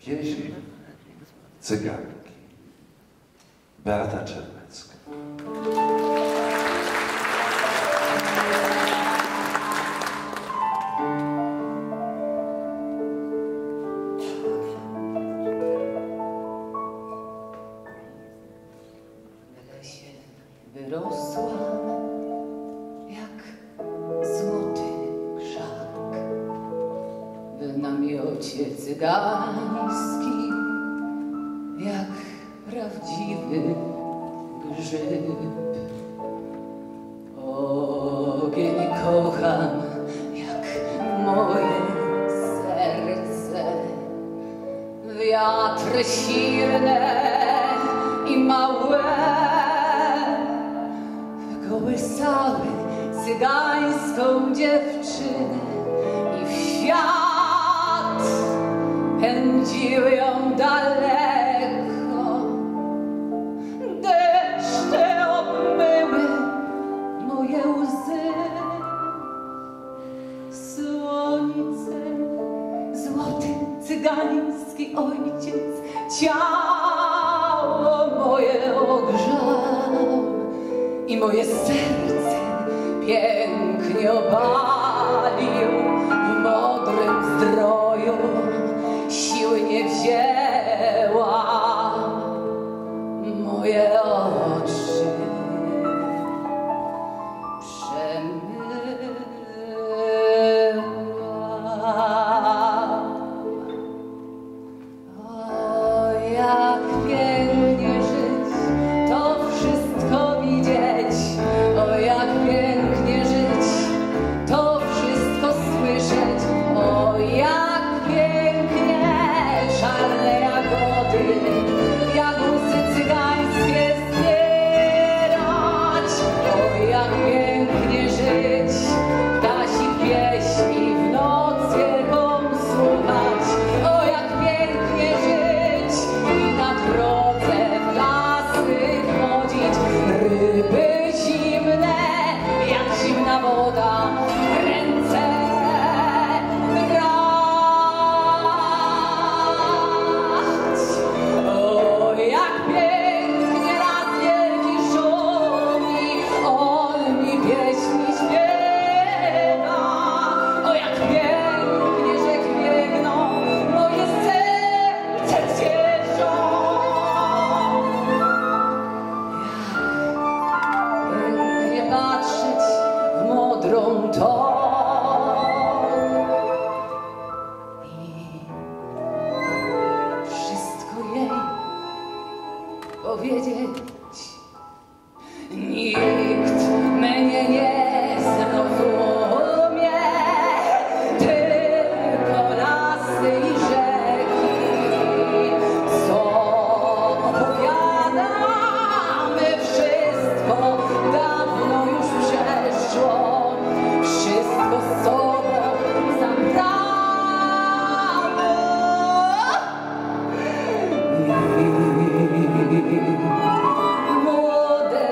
Pieśń cyganki. Beata Czernecka. W lesie wyrosłam jak złoty krzak, w namiocie cygańskim jak prawdziwy grzyb. Ogień kocham jak moje serce, wiatry silne i małe wykołysały cygańską dziewczynę i w świat pędziły ją daleko. Deszcze obmyły moje łzy, słońce, złoty cygański ojciec ciało moje ogrzał i moje serce pięknie obalił. W modrym zdroju siły nie wzięła moje oczy przemyła. O, jak pięknie żyć, to wszystko widzieć. O, jak pięknie żyć, to wszystko słyszeć. O, jak pięknie czarne jagody, jagódzy cygańskie zbierać. O, jak pięknie żyć, ptasich pieśni w noc wielką słuchać. O, jak pięknie żyć i na drodze w lasy chodzić. Ryby zimne, jak zimna woda, ręce brać. O, jak pięknie raz wielki szumi, on mi pieśni śpiewa. O, jak pięknie rzek biegną, moje serce cieszą. Pięknie patrzeć w modrą toń i wszystko jej powiedzieć. Nikt mnie nie zrozumie, tylko lasy i rzeki, co opowiadamy, wszystko dawno już przeszło, wszystko z sobą zabrało. Młode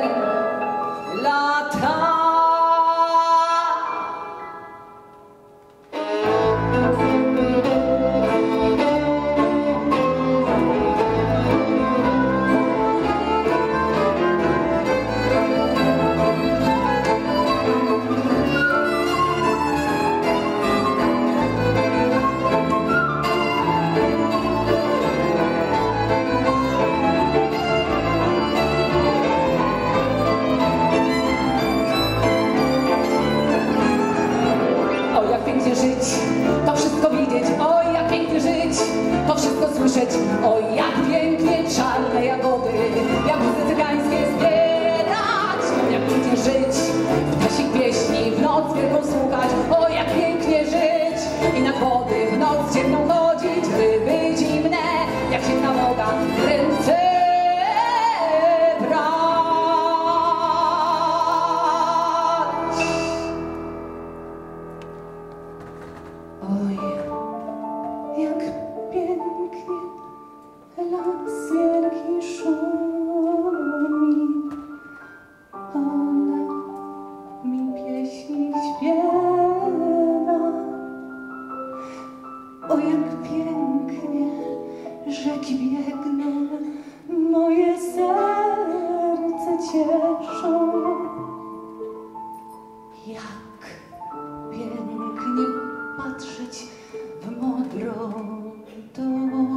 lata. O, jak pięknie żyć, to wszystko widzieć. O, jak pięknie żyć, to wszystko słyszeć. O, jak pięknie czarne jagody, jagódzy cygańskie zbierać. O, jak pięknie żyć, ptasich pieśni w noc wielką słuchać. O, jak pięknie żyć i nad wody w noc ciemną chodzić. Ryby zimne, jak zimna woda, ręce brać. Oj, jak pięknie las wielki szumi, ona mi pieśni śpiewa. O, jak pięknie rzeki biegną, moje serce cieszą. Jak pięknie patrzeć w modrą dłoń.